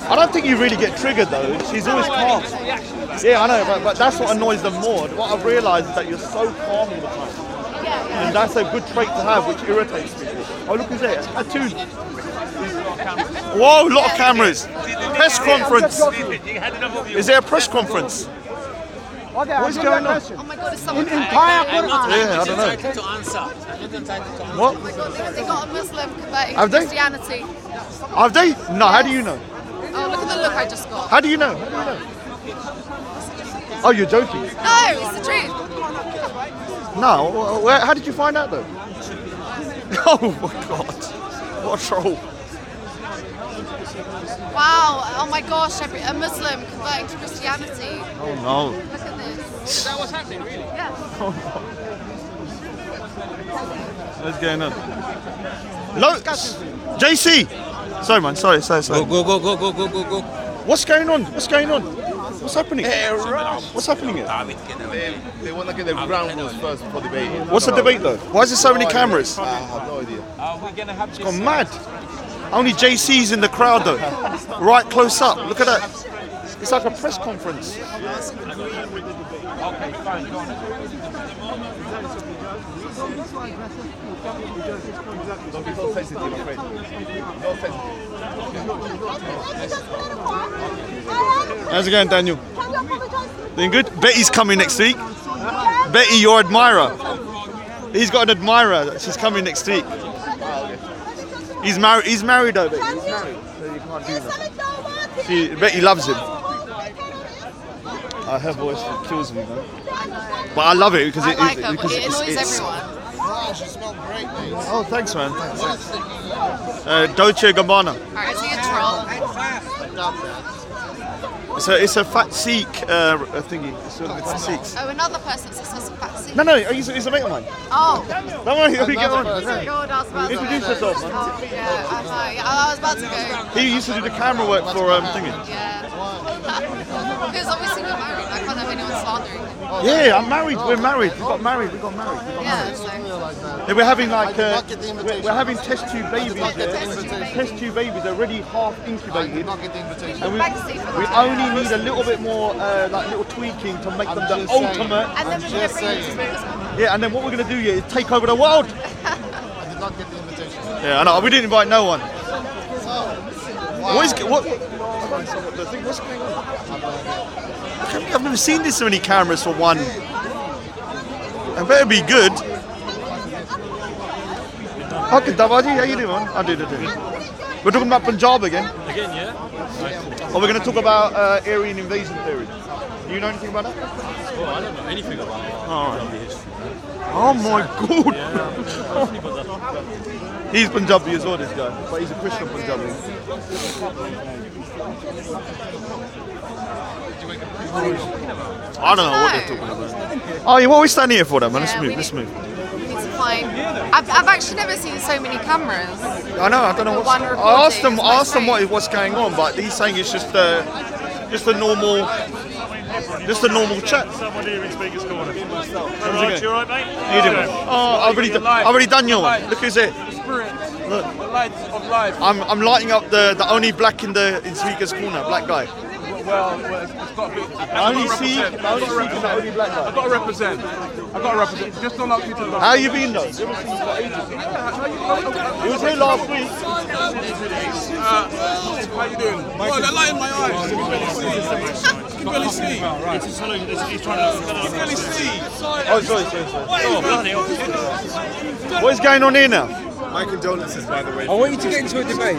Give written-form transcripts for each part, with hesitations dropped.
I don't think you really get triggered though. She's always calm. Yeah, I know, but that's what annoys them more. What I've realised is that you're so calm all the time. And that's a good trait to have, which irritates people. Oh, look who's there. A cartoon. Whoa, a lot of cameras. Press conference. Is there a press conference? What's going on? Oh my God, is someone Yeah, I don't know. What? Oh my God, they got a Muslim converting Have to they? Christianity. Have they? No, how do you know? Oh, look at the look I just got. How do you know? Oh, you're joking? No, it's the truth. No, how did you find out though? Oh my God, what a troll. Wow, oh my gosh, a Muslim converting to Christianity. Oh no. Look at this. Is that what's happening, really? Yeah. What's going on? Look, JC! Sorry man, sorry. Go. What's going on? What's going on? What's happening? What's happening here? They want to get the ground rules first before debating. What's the debate though? Why is there so many cameras? I have no idea. It's gone mad. Only JC's in the crowd though. Right close up. Look at that. It's like a press conference. Okay, fine, go on. Don't be so sensitive, my friend. No sensitive. How's it going, Daniel? Doing good? Betty's coming next week. Betty, your admirer. He's got an admirer. She's coming next week. He's married. He's married though. Betty. He's married, so you can't do that. Betty loves him. Her voice kills me, man. But I love it because I like her, but it annoys everyone. She smelled great, mate. Oh, thanks, man. Thanks. Dolce Gabbana. Alright, is he a troll? It's a fat Sikh thingy. It's fat Sikhs. Oh, another person that says fat seat. No, he's a mate of mine. Oh. Don't worry, we get on. God, I was about to Introduce yourself, man. Oh, yeah, I was about to go. He used to do the camera work for thingy. Yeah. Because obviously we're married. I can't have anyone slandering him. Yeah, I'm married. We're married. We got married. Yeah, so. Yeah, we're having like we're having test tube babies. Test tube babies. They're already half incubated, and we only need a little bit more like little tweaking to make them the ultimate. And then we're going to bring it to Vegas. Yeah, and then what we're going to do is take over the world. I did not get the invitation. Yeah, I know. We didn't invite no one. Wow. What's going on? I've never seen this many cameras for one. It better be good. Okay, Davaji, how you doing, man? I do. We're talking about Punjab again. Again, yeah? Or we're going to talk about Aryan invasion theory. Do you know anything about that? Oh, I don't know anything about Oh my God! He's Punjabi as well, this guy, but he's a Christian Punjabi. I don't know what they're talking about. Oh, yeah, what are we standing here for then, man? Let's move. It's fine. I've actually never seen so many cameras. I know. I don't know. I asked them what's going on, but he's saying it's just a normal chat. Someone here in Speaker's Corner. You Alright, you alright, mate? How you doing? Oh, I've already done your one. Look who's it. Look. The lights of life. I'm lighting up the only black in Speaker's Corner, black guy. Well, it's got to be. Only Sikh and the only black guy. I've got to represent. Just don't like you to. How you been though? He was here last week. How you doing? Oh, that light in my eyes. You can barely see. He's trying to... You can barely see. Oh, sorry. What is going on here now? My condolences, by the way. I want you to get into a debate.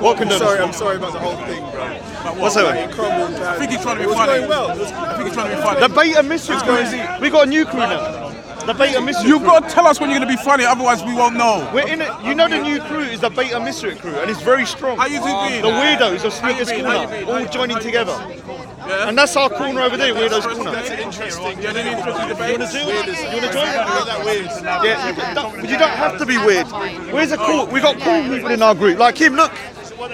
What condolences? I'm sorry about the whole thing, bro. What's that? It crumbled. I think he's trying to It be was funny. going well. I think he's trying to be funny. The bait and mystery crew. We got a new crew now. The bait and mystery You've crew. got to tell us when you're going to be funny, otherwise we won't know. We're in it. You know the new crew is the bait and mystery crew, and it's very strong. How you been? The weirdos of How you Speaker's been? How you Corner, been? all joining together. Yeah? And that's our corner over there, Weirdos Corner. That's interesting. Yeah, an interesting debate. You want to join? That weird. Yeah, you don't have to be weird. Where's the cool? We got cool people in our group, like him. Look,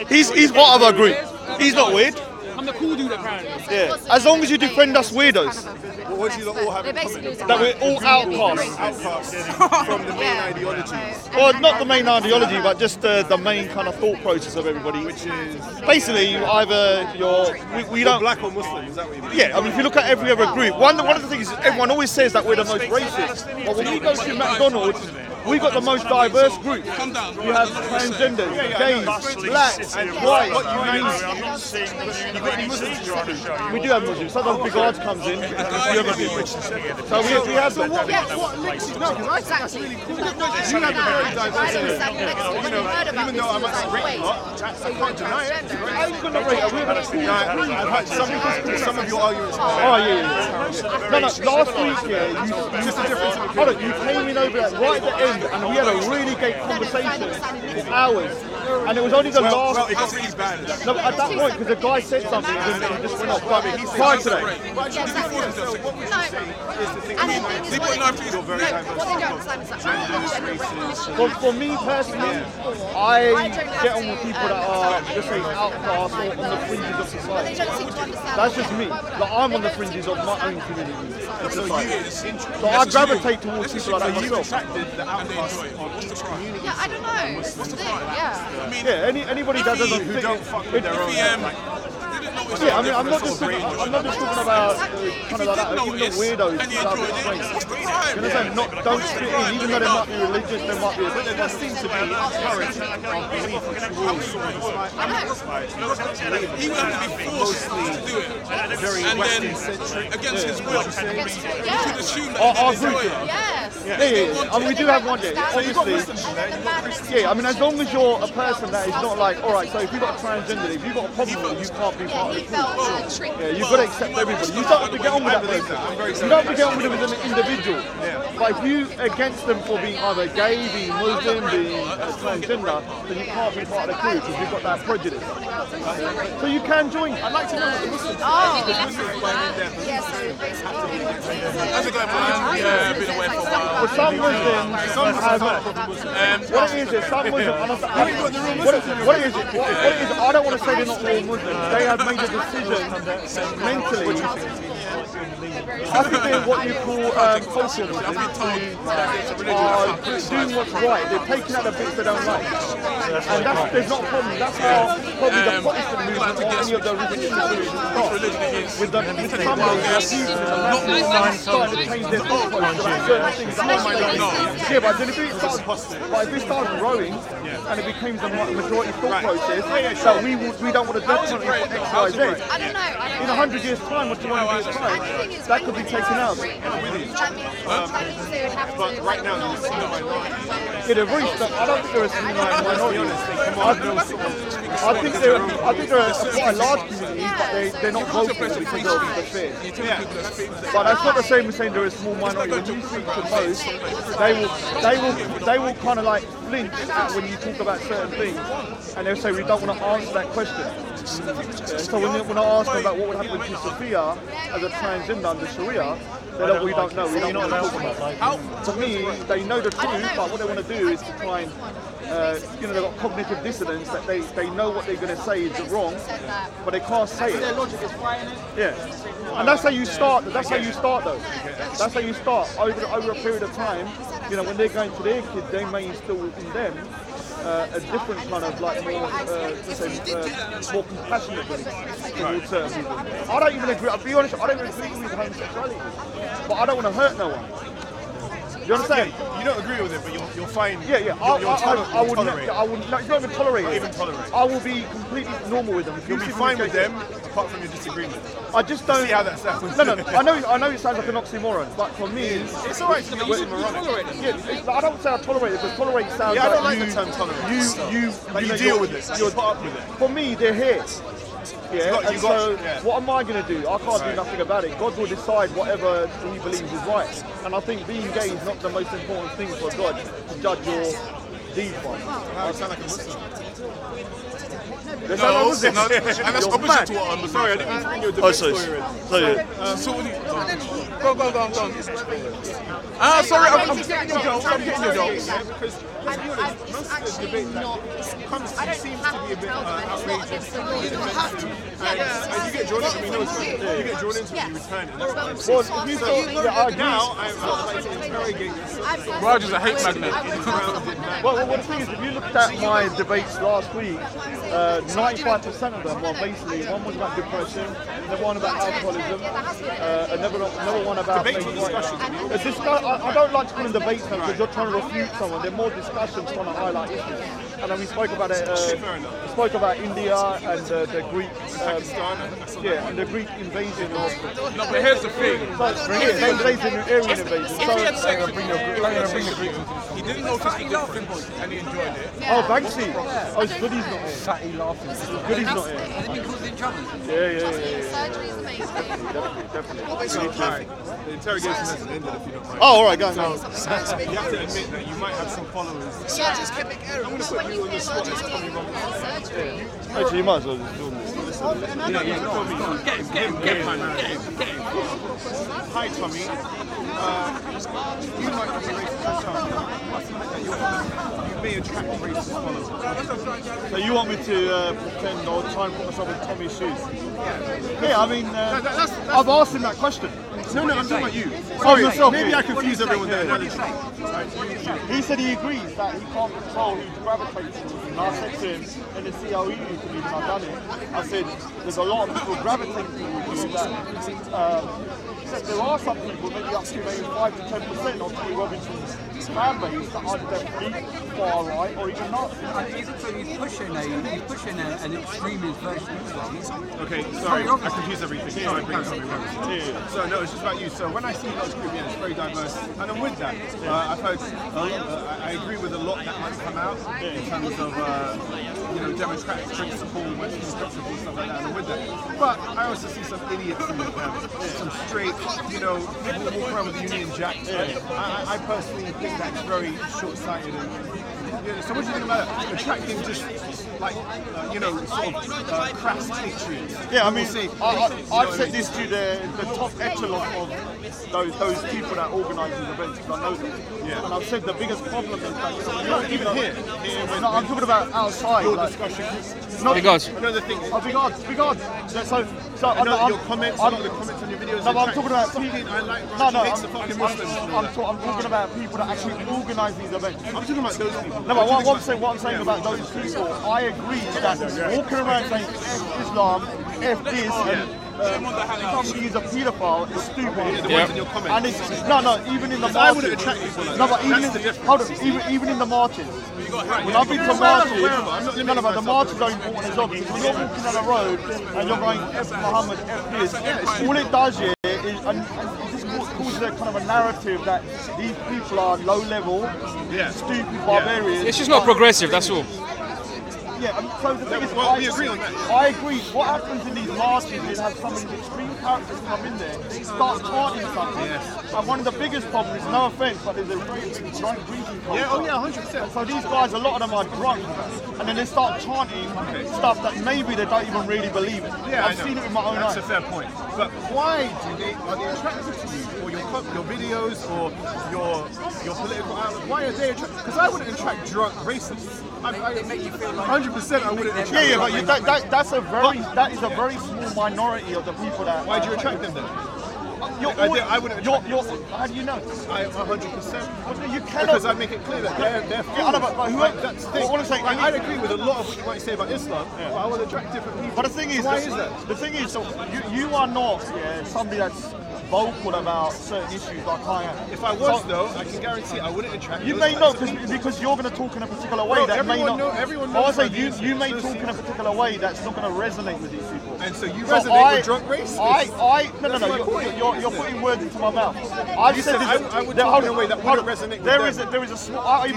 he's part of our group. He's not weird. I'm the cool dude apparently. Yeah. As long as you defend us weirdos. What do you all have They in basically common? That we're all outcasts. Outcasts from the main ideologies. Well, not the main ideology, but just the main kind of thought process of everybody. Which is Basically, either we don't. black or Muslim, is that what you mean? Yeah, I mean, if you look at every other group, one of the things is everyone always says that we're the most racist. But when we go to McDonald's, we got the most diverse group. We have transgenders, gays, blacks, white. I'm not seeing the Muslims trying to show you. We do have Muslims. Sometimes Big Arts comes in. So we have the what? Exactly. Even though I'm at rate a lot, I can't deny it. I'm gonna rate it. We're gonna see. I've had some of your arguments. Oh yeah. No, last week, yeah, Just the difference. hold on, you came in over right at the end, and we had a really great conversation for hours, and it was only the last. Well, it got really bad. No, but at that point, because the guy said something, and it just went off. But prior to that, for me personally, I get on with people that are, let's say, outcasts or on the fringes of society. That's just me. Like, I'm on the fringes of my own community. So I gravitate towards people like that myself. Yeah, I don't know. It's the thing, yeah. Yeah, anybody that doesn't fit don't fuck with their own. yeah, I mean, I'm not just talking about kind of like that, even the weirdos that are a bit strange. You understand? Don't fit in, even though they might be religious, they might be. But there does seem to be a current of belief towards He would have to be forced to do it. very And Western then, centric. against his will, you could Yeah. assume Our that he'd group. enjoy it. Yes. Yeah. I mean, we do have one day. Obviously, yeah. I mean, as long as you're a person that is not like, all right. So if you've got a transgender, if you've got a problem with it, you can't be part of He the felt group. tricked. Yeah, you've got to accept everybody. You don't have to get on with that person. You don't have to get on with them as an individual. But if you against them for being either gay, being Muslim, being transgender, then you can't be part of the crew because you've got that prejudice. So you can join. I'd like to know what the Muslims Yeah, so basically, How's it going, man? Yeah, been away for a while. Well, some Muslims have, what it is, some Muslims, what it is, I don't want to say they're not all Muslims. They have made a decision mentally. I think they're what you call culture Muslims who are doing what's right. They're taking out the bits they don't like. And there's not a problem. That's how probably the Protestant movement or any of the religious movements start. With the starting to change their thought process about certain things that are yeah, but then if it starts growing and it becomes a majority thought process that we don't want to definitely for X, Y, Z. I don't know. In 100 years' time or 200 years' time, that could be taken out. But right now, you see the minority. Yeah, they've reached that. I don't think they're a minority. I think they're quite a large community, but they're not vocal because of the fear. But that's not the same as saying they're a small minority. When you speak to most, they will kind of like flinch at when you talk about certain things, and they'll say we don't want to answer that question. So when I ask them about what would happen to Sophia as a transgender under Sharia, they're like, we don't know. We don't want to talk about it. To me, they know the truth, but what they want to do is to try and they've got cognitive dissonance that they know what they're going to say is wrong, but they can't say it. Yeah, and that's how you start. That's how you start, though. That's how you start over a period of time. When they're going to their kids, they may instill in them a different kind of like more, more compassionate belief towards certain people. I don't even agree. I'll be honest. I don't even agree with homosexuality, but I don't want to hurt no one. You understand? You don't agree with it, but you'll find. I would not even tolerate it. Even tolerate. I will be completely normal with them. You'll be fine with them, apart from your disagreement. I just don't See how that sounds. No. I know it sounds like an oxymoron, but for me, It's alright to be moronic. yeah, I don't say I tolerate it because tolerate sounds Yeah, I don't like like the term tolerate. you deal with it. You're part with it. For me, they're here. Yeah, Yeah. What am I going to do? I can't do nothing about it. God will decide whatever He believes is right. And I think being gay is not the most important thing for God to judge your deeds by. Wow, you sound like a Muslim. That's how long was this? and that's You're opposite mad. to what I'm. Sorry, I didn't mean to bring your Oh, debate sorry. story in. Sorry. So what do you... Go. Sorry, I'm getting your jokes. I'm getting your jokes. Because I'm actually not. I don't have to tell them. It's not against the law. You don't have to. and you get drawn into it. You know it's You get drawn into it. You return it. That's Well, now I'd like to interrogate you. Raj is a hate magnet. well, the thing is, if you looked at my debates last week, 95% of them were basically, one was about depression, another one about alcoholism, another one about discussion. I don't like to call them debates because you're trying to refute someone. They're more discussions trying to highlight issues. And then we spoke about it. We spoke about India and the Greek, and the Greek invasion of. No, but here's the thing. Aryan invasion. So He didn't notice the difference and he enjoyed it. Oh, Banksy! Oh, it's good he's not here. Fatty laughing. It's good he's not here. Has he been causing trouble? Yeah. Surgery is amazing. Definitely. So, alright, the interrogation hasn't ended if you don't mind. Oh, all right, go on. You have to admit that you might have some followers. Yeah. I'm going to put you on the spot. Surgery. Actually, you might as well just do this. Get him. Hi, Tommy. You might not be racist yourself. You may attract racist followers. So you want me to pretend or try and put myself in Tommy's shoes? Yeah, I mean, I've asked him that question. No, I'm talking about you. Sorry, yourself, maybe yeah. I confuse everyone with that analogy. He said he agrees that he can't control who gravitates towards him. And I said to him, and let's see how he used to be when I've done it. I said, there's a lot of people gravitating towards you that he said there are some people, maybe up to maybe 5 to 10% of Tony Robinson's fan base that are definitely far right or even not. He's pushing an extremist version of Islam. Okay, sorry, I confuse everything. Sorry, bring something back. So no, it's just about you. So when I see lots of Caribbean, it's very diverse, and I'm with that. I've heard, I agree with a lot that might come out in terms of democratic principle, Western principle, stuff like that. And I'm with that. But I also see some idiots in the camp, some straight, people who walk around with Union Jacks. I personally think that's very short-sighted. So what do you think about attracting just crass hatred? Yeah, I mean, I've said this to the top echelon of those people that organise these events because I know them. Yeah. And I've said the biggest problem is that Even here. No, I'm talking about outside. Your like, discussion. not Because Another thing. because so I know I'm, your comments, a lot of the comments on your videos. No, but I'm talking about fucking. I like. no, hates the fucking Muslims. I'm talking about people that actually organise these events. I'm talking about those people. No, but what I'm saying about those people, I agree that walking around saying F Islam, F this, and somebody is a paedophile is stupid. Yeah. In your comments. And it's even in the marches. I wouldn't attract people like No, that. but even That's the difference. hold on, even in the marches. When I've been to marches, but the marches are important as well because when you're walking on the road and you're going F Muhammad, F this, all it does here is and it just causes a kind of a narrative that these people are low level, stupid barbarians. it's just not progressive, that's all. Yeah, so the thing is, we agree on that. I agree. What happens in these marches is have some of these extreme characters come in there, start chanting something. And one of the biggest problems, no offence, but there's a very big drunk drinking culture. Yeah, 100%. So these guys, a lot of them are drunk, and then they start chanting stuff that maybe they don't even really believe in. Yeah, I've seen it with my own eyes. That's a fair point. But why are they attracted to you, or your videos, or your political outlook? Why are they attracted? Because I wouldn't attract drunk racists. They make you feel like 100%. I wouldn't attract. But that is a very small minority of the people that. Why do you attract them then? I wouldn't attract them. How do you know? 100%. You cannot. Because I make it clear that they're that's the thing. I agree with a lot of what you might say about Islam, but I will attract different people. But the thing is, why is that? The thing is, so you are not somebody that's vocal about certain issues like I am. If I was, though, I can guarantee I wouldn't attract. You may not, because you're going to talk in a particular way that may not. Everyone knows. I say you may talk in a particular way that's not going to resonate with these people. And so you resonate with drunk racists. No. You're putting words into my mouth. I've said this. I would talk in a way that wouldn't resonate with them. There is a small. I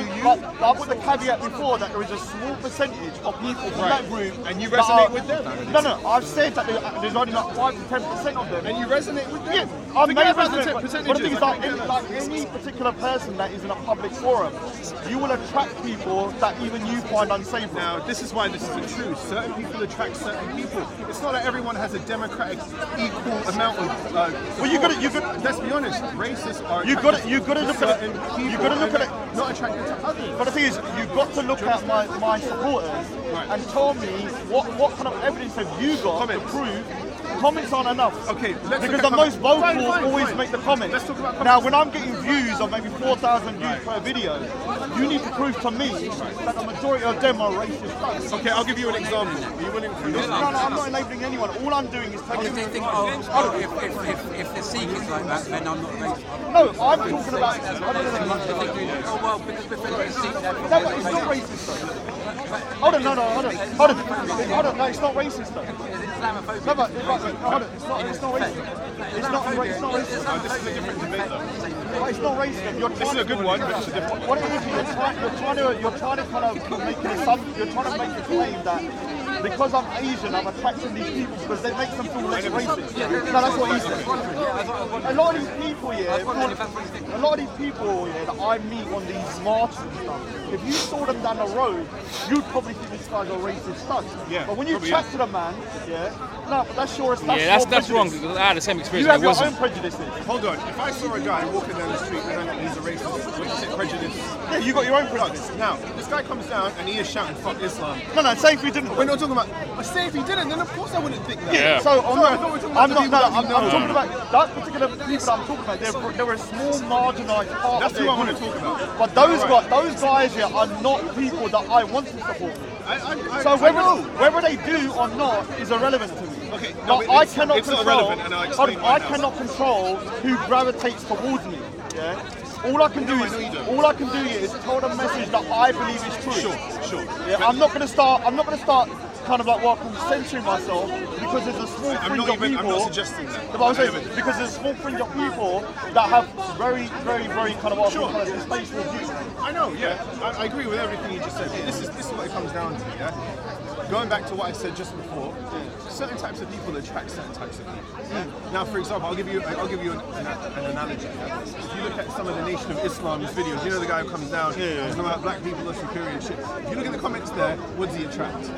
put the caveat before that there is a small percentage of people from that group, and you resonate with them. No. I've said that there's only like 5 to 10% of them, and you resonate with them. Yeah. I'm Forget maybe about the but the thing is, percentages. like any particular person that is in a public forum, you will attract people that even you find unsafe. Now, this is why this isn't true. Certain people attract certain people. It's not that everyone has a democratic equal amount of. Well, you got. Let's be honest. Racists are. You got to look at it. You got to look at it. Not attracted to others. But the thing is, you've got to look at my supporters and tell me what kind of evidence have you got to prove comments aren't enough. Okay, because the most vocal always fine. make the comments. Let's talk about comments. Now, when I'm getting views of maybe 4,000 views per video, you need to prove to me that the majority of them are racist. Okay, I'll give you an example. Are you willing to? No, I'm not enabling anyone. All I'm doing is telling They you. think, if the Sikh is like that, then I'm not racist. No, I'm talking about. Oh, well, because we're the Sikh, No, but it's not racist though. Hold on, hold on. No, it's not racist though. No, but hold on, it's not racist. It's not racist. This is a different debate, though. It's not racist. This is a good one, but it's a different one. What it is, you're trying to kind of make an assumption. You're trying to make a claim that because I'm Asian, I'm attracting these people because they make them feel less racist. No, that's what he said. A lot of these people, that I meet on these marches and stuff, if you saw them down the road, you'd probably think these guys are racist studs. Yeah, but when you probably chat to the man, no, that's your stuff. Yeah, that's wrong because I had the same experience. You have It your wasn't. own prejudices. Hold on. If I saw a guy walking down the street and I think he's a racist, would you say prejudice? Yeah, you got your own prejudice. Now, this guy comes down and he is shouting "fuck Islam." No, say if you didn't. We're not talking about. But say if he didn't, then of course I wouldn't think that. Yeah. So I thought we were talking about I'm the not. people I'm that we know. talking about that particular people that I'm talking about. They're a small, marginalised part. That's of their who I want to group. talk about. But those guys here are not people that I want to support. So whether they do or not is irrelevant to me. Okay, But I cannot it's not control. irrelevant, and I'll explain why I now. cannot control who gravitates towards me. Yeah. All I can do here is tell the message that I believe is true. Sure. Yeah, I'm not gonna start kind of like censoring myself because there's a small fringe of people. I'm not suggesting that. But I was saying, because there's a small fringe of people that have very kind of distasteful views. I know, yeah. I agree with everything you just said. This is what it comes down to, yeah? Going back to what I said just before, certain types of people attract certain types of people. Now, for example, I'll give you an analogy. Yeah? If you look at some of the Nation of Islam's videos, you know the guy who comes down, talking about black people are superior and shit. If you look at the comments there, what does he attract?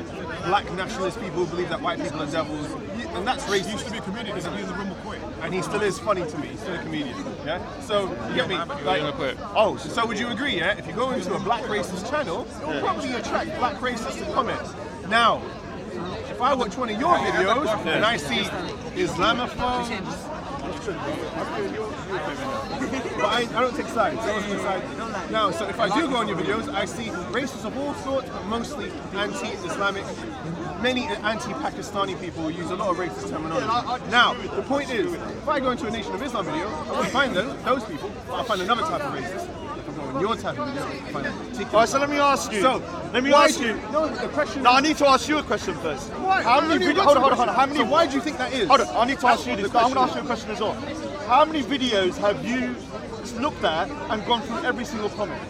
Black nationalist people who believe that white people are devils, and that's race. He used to be a comedian, he's a rumble quit, and he still is funny to me. He's still a comedian. Yeah. So you get me? Like, so would you agree? Yeah. If you go into a black racist channel, it will probably attract black racists to comment. Now, if I watch one of your videos and I see Islamophobes, but I don't take sides. I don't take sides. Now, so if I do go on your videos, I see racists of all sorts, but mostly anti-Islamic. Many anti-Pakistani people use a lot of racist terminology. Now, the point is, if I go into a Nation of Islam video, I won't find those people. I'll find another type of racist. If I go on your type of video, I'll find a particular. Alright, so let me ask you. No, the question. No, I need to ask you a question first. Why? How many videos? Hold on. How many? So why do you think that is? Hold on, I need to ask you this. But I'm going to ask you a question as well. How many videos have you looked at and gone through every single comment?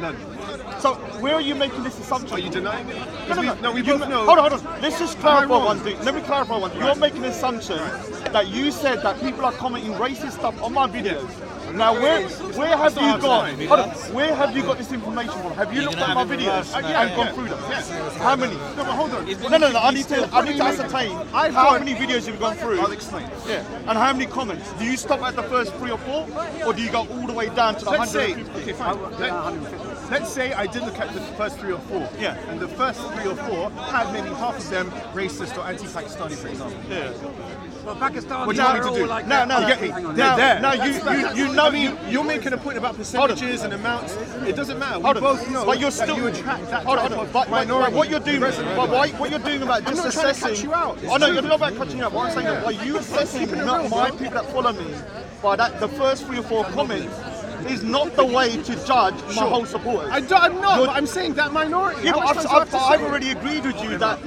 None. So where are you making this assumption? Are you denying it? No, we both know. Hold on. Let's just clarify one thing. Let me clarify one thing. You're making an assumption that you said that people are commenting racist stuff on my videos. Now, where have you got? Hold on. Where have you got this information from? Have you looked at my videos and gone through them? Yes. How many? No, but hold on. No. I need to ascertain how many videos you've gone through. I'll explain. Yeah. And how many comments? Do you stop at the first 3 or 4, or do you go all the way down to the 150? Okay, fine. Let's say I did look at the first 3 or 4. Yeah. And the first 3 or 4 had maybe half of them racist or anti-Pakistani, for example. Yeah. Well, Pakistan, What do you want me to do? like No, You get me? They're there. No, you know. I mean, you're making a point about percentages and amounts. It doesn't matter. We Hold on. both know But you're that still. you attract that Hold type on. of But minority. what you're doing, what you're doing about I'm just not trying to assessing. cut you out. Oh no, you're not about cutting you out. What I'm saying is, by you assessing not my people that follow me, by the first 3 or 4 comments, is not the way to judge my whole supporters. I'm not. But I'm saying that minority. Yeah, How but much time do I have to I've say it? already agreed with you that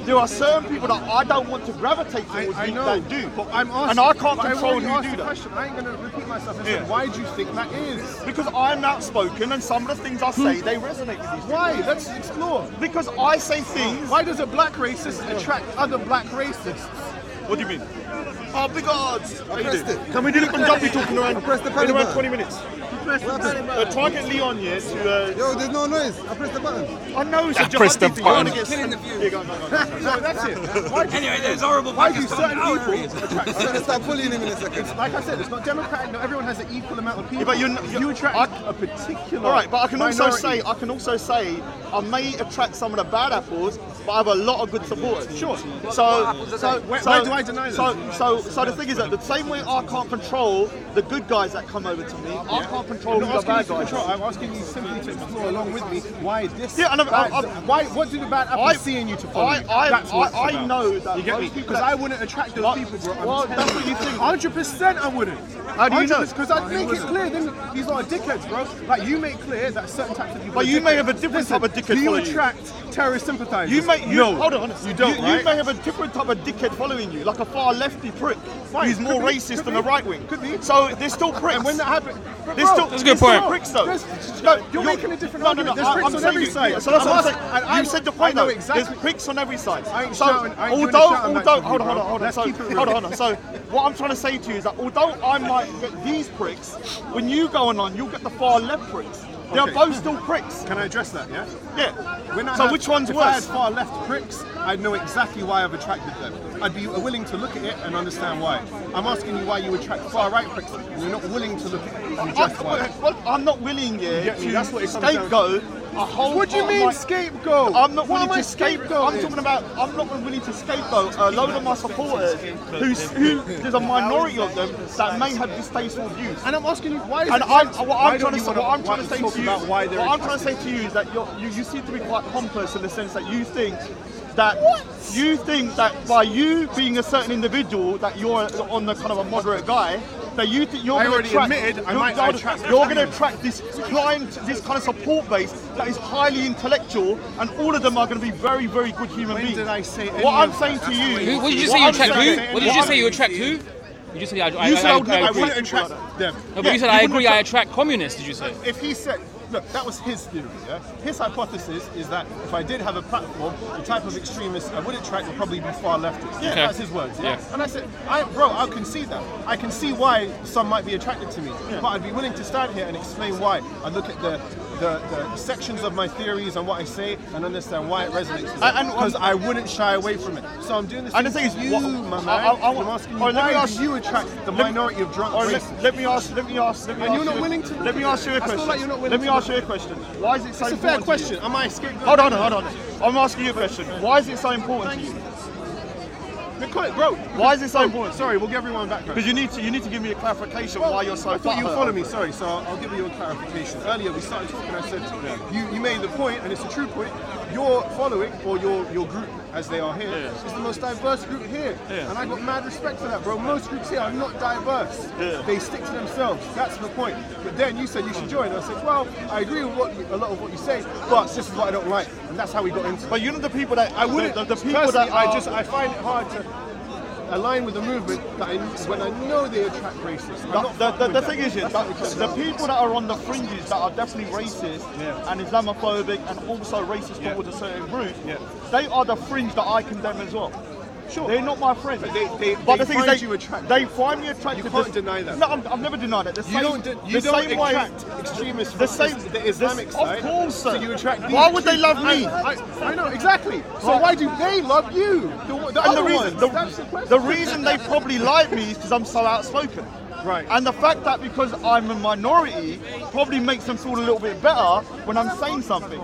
there are certain people that I don't want to gravitate towards I know, that do. but I'm asking, and I can't but I've control already who asked do the that. question. I ain't going to repeat myself and Yeah. say, why do you think that is? Because I'm outspoken and some of the things I say, they resonate with these people. Why? Let's explore. Because I say things. Why does a black racist attract other black racists? What do you mean? Oh, big odds. How you pressed doing? it. Can we do the Punjabi talking around? pressed the in panic around button. 20 minutes. Try and get Leon here to. Yo, there's no noise. I pressed the button. I know it's a press the jihadi thing. You wanna button. get Killing the view. Yeah, go on. So that's it. Why do Anyway, there's horrible why do Pakistan certain in our people areas. attract I'm gonna start bullying him in a second. Like I said, it's not democratic. Not everyone has an equal amount of people. but you attract a particular. All right, but I can minority. also say, I may attract some of the bad apples, but I have a lot of good supporters. Sure. Why do I deny So that? the thing is that the same way I can't control the good guys that come over to me, I can't control I'm the asking you bad to guys. control. I'm asking you simply to explore along with me why this. Yeah, and why? What do the bad apples see in you to follow you? That's what it's I about. know that You get me? most people Because I wouldn't attract those people, bro. Well, that's what you think. 100% I wouldn't. How do you know? Because I make it clear. Then these are dickheads, bro. Like you make clear that certain types of people. But are you may dickheads. have a different type of dickhead Do you following you. attract terrorist sympathizers? No. Hold on. You don't, You right? may have a different type of dickhead following you, like a far lefty prick Fine, who's more could be, racist could than be. a right wing. Could be. So they're still pricks. And when that happens, They're still, That's a good they're still point. pricks though. You're making a different No, argument. There's I'm pricks on saying every you- side. So that's what I'm saying. I You said the point know though. exactly. There's pricks on every side. I ain't So shouting- I ain't doing a although, shout match with you, hold bro. on. Let's So keep it real. hold on. So what I'm trying to say to you is that although I might get these pricks, when you go on, you'll get the far left pricks. They're Okay. both still pricks. Can I address that? Yeah. Yeah. When I So have- which one's if I had worse? far left pricks, I'd know exactly why I've attracted them. I'd be willing to look at it and understand why. I'm asking you why you attract far right pricks, and you're not willing to look at it and just why. Well, I'm not willing get me? That's what to it comes down to. scapegoat a whole. What do you part of mean my- scapegoat? I'm not What willing am I to scapegoat. I'm scapegoating? talking about. I'm not willing to scapegoat a load of my supporters who there's a minority of them that may have distasteful views. And I'm asking you why. Is And it what why I'm don't trying to you say, wanna- what I'm trying to why say talk to you, about why they're what I'm trying to say to you is that you seem to be quite pompous in the sense that you think that by you being a certain individual that you're on the kind of a moderate guy, that you think you're I going to already admitted I might attract you're going to attract this client, this kind of support base that is highly intellectual, and all of them are going to be very, very good human When beings. did I say any What I'm of saying that? to you, Who, what did you what say you I'm attract saying- who? What did you say you attract who? You just said I You said I would never- I agree. wouldn't attract them. No, but you said you I wouldn't agree. I attract- attract communists. Did you say? If he said, look, that was his theory, yeah? His hypothesis is that if I did have a platform, the type of extremists I would attract would probably be far leftists. Yeah. That's his words, yeah? Yeah. And I said, bro, I'll concede that. I can see why some might be attracted to me, but I'd be willing to stand here and explain why. I look at the sections of my theories and what I say and understand why it resonates with me. Because I wouldn't shy away from it. So I'm doing this And the to thing is, you, what- my man. I'm asking you, all right, let me why ask- do you attract the minority of drunk racists? Let me ask. And you're not willing to Let me ask you a I feel question. like you're not willing Let me to ask you a question. Why is it so It's a important? fair to question. you? Am I scapegoat? Hold on. I'm asking you a question. Why is it so important to you? Because, bro, Why is it so important? Sorry, we'll give everyone background. Because you need to give me a clarification why you're so. I thought you butthurt. followed me, sorry, so I'll give you a clarification. Earlier we started talking, I said, you made the point, and it's a true point, your following, or your group, as they are here, is the most diverse group here. Yeah. And I got mad respect for that, bro. Most groups here are not diverse. Yeah. They stick to themselves, that's the point. But then you said you should join, and I said, well, I agree with a lot of what you say, but this is what I don't like. And that's how we got into it. But you know the people that I wouldn't. The people personally, that I find it hard to align with the movement that when I know they attract racists. I'm not fucking The with thing that. is, That's what it comes the down to. people that are on the fringes that are definitely racist Yeah. and Islamophobic and also racist Yeah. towards a certain group, Yeah. they are the fringe that I condemn as well. Sure. They're not my friends. But But they the thing is, find you attractive. they find me attractive. You can't deny that. No, I've never denied it. The You don't same way- attract extremists the from same, the Islamic side. Of course, sir. So you attract these Why would they love me? I know, exactly. So why do they love you? The And the other reason, ones. That's the question. the reason they probably like me is because I'm so outspoken. Right. And the fact that because I'm a minority probably makes them feel a little bit better when I'm saying something.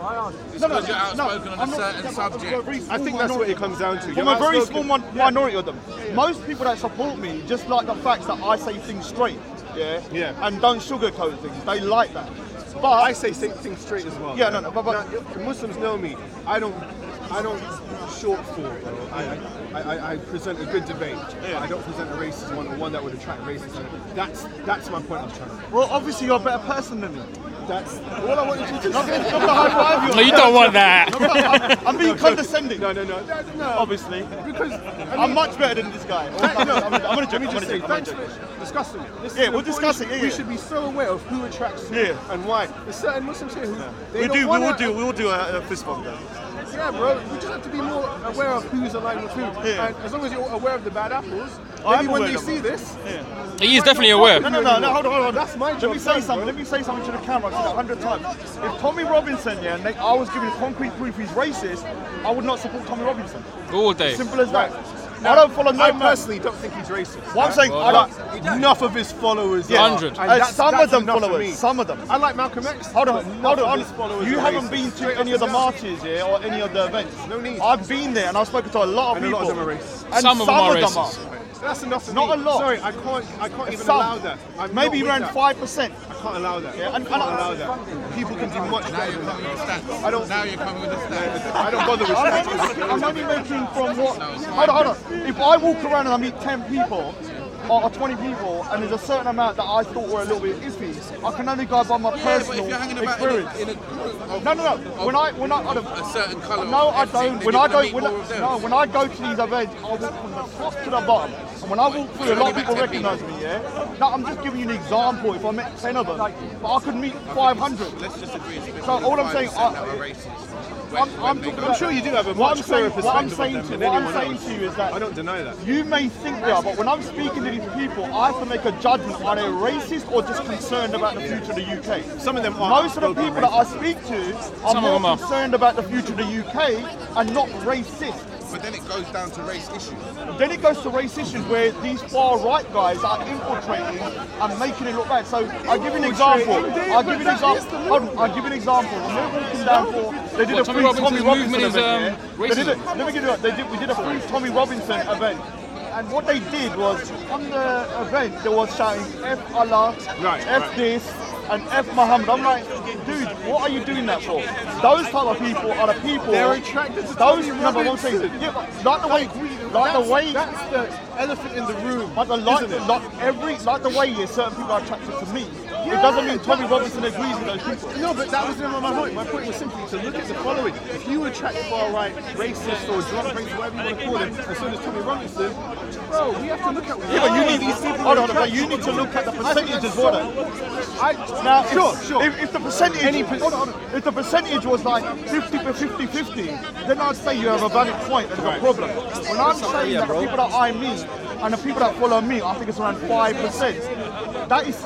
Because you're outspoken on a certain subject. I think that's what it comes down to. I'm You're a very outspoken. small minority of them. Most people that support me just like the fact that I say things straight, Yeah. and don't sugarcoat things. They like that. But I say things straight as well. Yeah, man. no, but Now, Muslims know me. I don't short fall, bro. I present a good debate. I don't present a racist one or one that would attract racists. That's my point I was trying to make. well, obviously you're a better person than me. That's all I wanted you to Not say. gonna high five you. No, you don't want that. I'm being condescending. No. Obviously. Because I'm much better than this guy. I'm gonna let me just say, joke. thanks for discussing it. This is Yeah, an we'll important discuss it, issue. yeah, We yeah. should be so aware of who attracts who Yeah. and why. There's certain Muslims here who they We don't wanna, will do a fist bump then. Yeah, bro. We just have to be more aware of who's aligned with who. Yeah. And as long as you're aware of the bad apples, I maybe am when aware they of see them. this, He is definitely aware. No, hold on. That's my job. Let me say something. Let me say something to the camera. I've said it 100 times. If Tommy Robinson, I was giving concrete proof he's racist, I would not support Tommy Robinson. All day. Simple as that. I don't follow no I man. personally don't think he's racist. What I'm saying, I don't. Enough of his followers. Yeah. 100. And Some of them enough for followers. me. Some of them. I like Malcolm X. Hold on. His followers You are haven't racist. been to Straight any up of the and down. marches, or any of the events. No need. I've been there and I've spoken to a lot of And a people. lot of them are racist. And Some of them are racist. are. That's enough for Not me. a lot. Sorry, I can't even Some. allow that. I'm Maybe not around with that. 5%. I can't allow that. Yeah, and- I can't and- allow that. People can do much Now better you're than coming with that. stats. I don't. Now you're coming with the stats. I don't bother with stats. I'm only making from what. Hold on. If I walk around and I meet 10 people or 20 people, and there's a certain amount that I thought were a little bit iffy, I can only go by my Yeah, but personal if you're hanging about experience. in a group of, No. When I don't. a certain colour, No, of I everything, don't. then When you're I gonna go, meet when more of them. when I go to these events, I walk from the top to the bottom. And when I walk through, a lot of people recognise me. Yeah. No, I'm just giving you an example. If I met 10 of them, but I could meet 500. Let's just agree. So all I'm saying, I'm sure you do have a what I'm much clearer saying, what I'm perspective saying of to them than what I'm anyone saying else. to you is that I don't deny that. you may think they are, but when I'm speaking to these people, I have to make a judgment: are they racist or just concerned about the future of the UK? Some of them are. Most of the people that I speak to are Some of them more are. concerned about the future of the UK and not racist. But then it goes down to race issues. Then it goes to race issues where these far right guys are infiltrating and making it look bad. So I'll give you an example. I'll give you an example. Hold on, I'll give you an example. When we're walking down for, they did a free Tommy Robinson's Robinson movement is, event. They did racism. let me give you that. We did a free Tommy Robinson event. And what they did was, on the event, they was shouting F Allah, F this, and F Muhammad. I'm like, dude, what are you doing that for? Those type of people are the people. They're attracted to those. Tommy No, but what I'm saying, Robinson. yeah, but like the way, That's the elephant in the room. but the like the way certain people are attracted to me. It doesn't mean Tommy Robinson agrees with those people. No, but that was never my point. My point was simply to look at the following. If you attract far-right racists or drunk racists, whatever you want to call them, and so does Tommy Robinson, bro, we have to look at Yeah, but you need these people. hold on, but you need to look at the percentage as well. Now, Sure. If the percentage, hold on, if the percentage was like 50, then I'd say you have a valid point and a problem. When I'm saying that the people that I meet and the people that follow me, I think it's around 5%. That is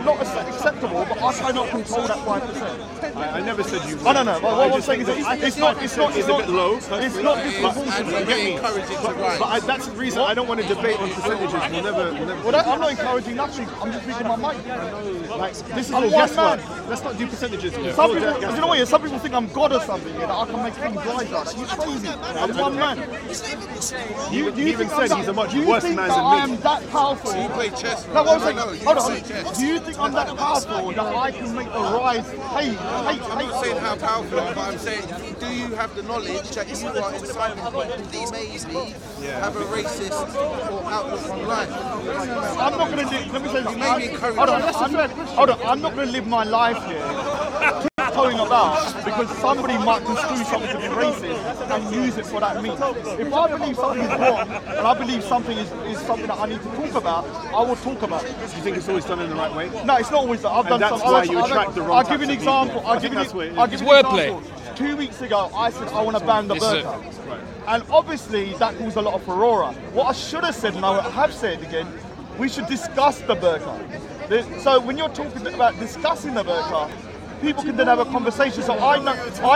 not acceptable, but I cannot control that 5%. I never said you would. I don't know, but I what I'm just saying is think that that it's not it's a bit low. It's not And disproportionate. we encourage it to rise. But that's the reason I don't want to debate on percentages. We'll never. I'm not encouraging nothing. I'm just speaking my mind. Like, this is I'm all one guesswork. man. Let's not do percentages. Some people, you know what? Yeah, some people think I'm God or something. Yeah, that I can make things rise like that. You're crazy. I'm one man. He even think said I'm he's a much do you worse think man that than I me. am that powerful? You play chess, No, right? what I'm I saying, know, you hold play on. chess. Do you think I'm that powerful that I can make the rise hate? I'm not saying how powerful you are, but I'm saying, do you have the knowledge that you are inciting people to maybe have a racist or outlook on life? I'm not going to live. Let me say this. Maybe encourage Hold on. I'm not going to live my life here tiptoeing about because somebody might construe something to be racist and use it for that means. If I believe something is wrong and I believe something is something that I need to talk about, I will talk about it. Do you think it's always done in the right way? No, it's not always that. I've And done that's some. why you attract the wrong I'll give you an types of people. example. I I'll think give you that's what it is. I'll give It's you an wordplay. example. 2 weeks ago, I said I want to ban the This is burqa. And obviously that caused a lot of furore. What I should have said, and I have said again, we should discuss the burqa. So when you're talking about discussing the burqa, people can then have a conversation. So I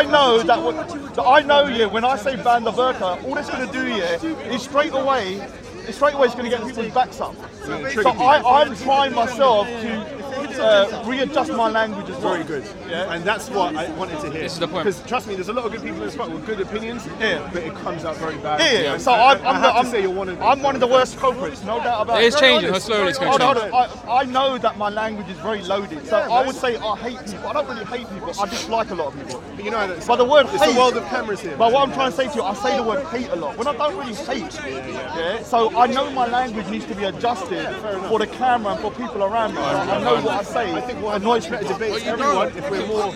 know that when I say ban the burqa, all it's going to do is straight away it's going to get people's backs up. So I'm trying myself to readjust my language as well. Very good. Yeah? And that's what I wanted to hear. This is the point. Because trust me, there's a lot of good people in this spot with good opinions, but it comes out very bad. Yeah. And So I have to say you're I'm one of the worst culprits, no doubt about it. It is changing. Slowly it's going to Hold change. on. I know that my language is very loaded, so I would say I hate people. I don't really hate people. I dislike a lot of people. But you know, it's, But the word it's hate, a world of cameras here. But what I'm trying to say to you, I say the word hate a lot when I don't really hate. Yeah. So I know my language needs to be adjusted for the camera and for people around me. I know what I say. I think what annoys better people. debate Well, you everyone don't. if we're more.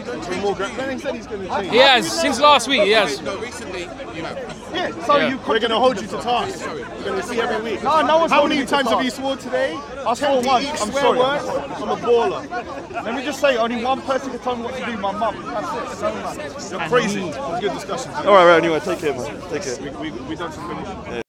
Then he said he's going to change. He has, since last week, he has. No, recently, you have. Yeah, so Yeah. we're going to hold you to task. We're going to see every week. No one's How holding many me to times have task. you swore today? I swore once. I'm sorry. Words? I'm a baller. Let me just say, only one person can tell me what to do, my mum. That's it. So much. You're crazy. It was a good discussion. All right, anyway, take care, man. Take care. We done some finish.